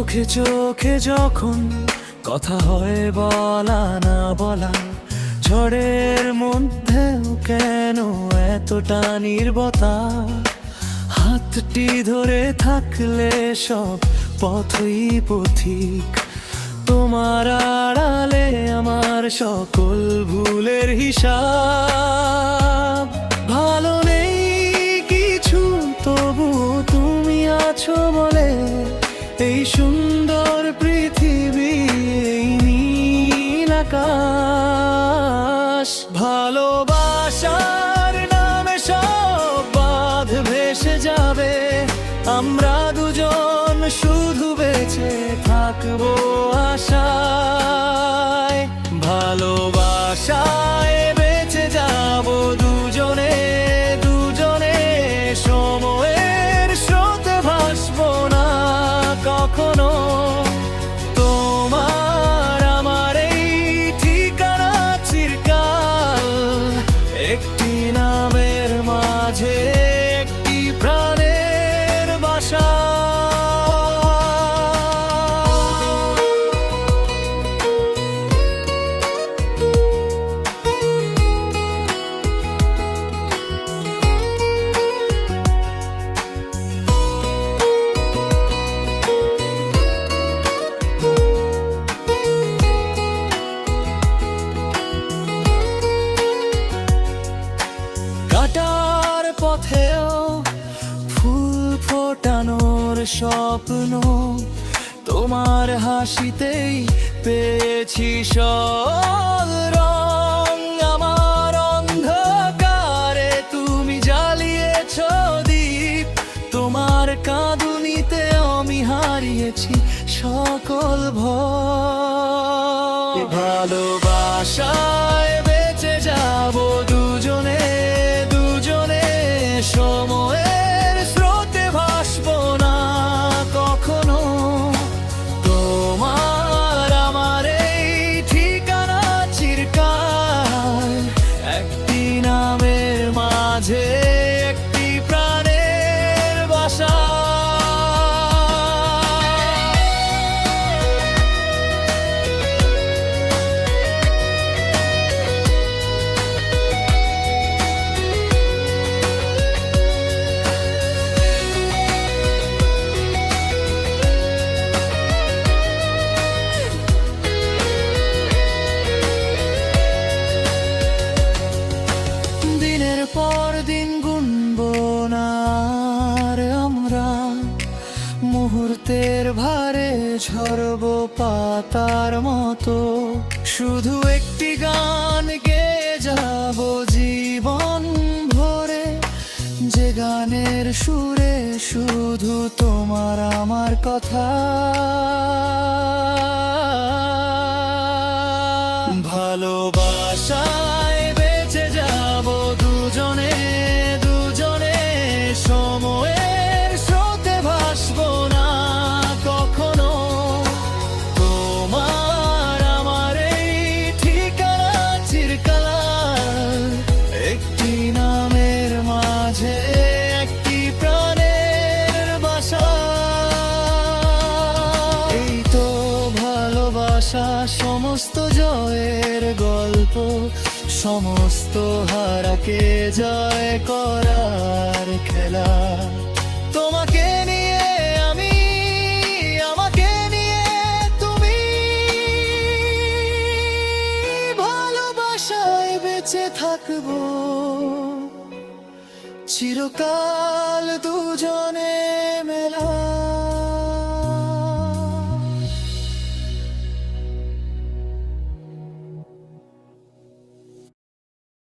চোখে চোখে যখন কথা হয় বলা না বলা, ঝড়ের মধ্যেও কেন এতটা নীরবতা? হাতটি ধরে থাকলে সব পথই পথিক, তোমার আড়ালে আমার সকল ভুলের হিসাব। ভালো নেই কিছু, তবু তুমি আছো বলে এই সুন্দর পৃথিবী, এই নীল আকাশ। ভালোবাসার নামে সব বাঁধ ভেসে যাবে, আমরা দুজন শুধু বেঁচে থাকবো আশায়। ভালোবাসায় বেঁচে যাবো দুজনে দুজনে, সময়ের স্রোতে ভাসবো না কখনো। তোমার আমার এই ঠিকানা চিরকাল, একটি নামের মাঝে একটি প্রাণের বাসা। কাটার পথেও ফুল ফোটানোর স্বপ্ন, তোমার হাসিতেই পেয়েছি সব রং। আমার অন্ধকারে তুমি জ্বালিয়েছ দীপ, তোমার কাঁদুনিতে আমি হারিয়েছি সকল ভয়। ভালোবাসায় বেঁচে যাবো দুজনে দুজনে, সময়ের স্রোতে ভাসবো না কখনো। তোমার আমার এই ঠিকানা চিরকাল, একটি নামের মাঝে একটি প্রাণের বাসা। দিনের পর দিন গুনবো না আর আমরা, মুহূর্তের ভারে ঝরবো পাতার মতো। শুধু একটি গান গেয়ে যাবো জীবন ভরে, যে গানের সুরে শুধু তোমার আমার কথা। ভালোবাসায় বেঁচে যাবো দুজনে দুজনে, সময়ের স্রোতে ভাসবো না কখনো। তোমার আমার এই ঠিকানা চিরকাল, একটি নামের মাঝে একটি প্রাণের বাসা। এই তো ভালোবাসা, সমস্ত জয়ের গল্প, সমস্ত হারাকে জয় করার খেলা। তোমাকে নিয়ে আমি, আমাকে নিয়ে তুমি, ভালোবাসায় বেঁচে থাকবো চিরকাল দুজনে।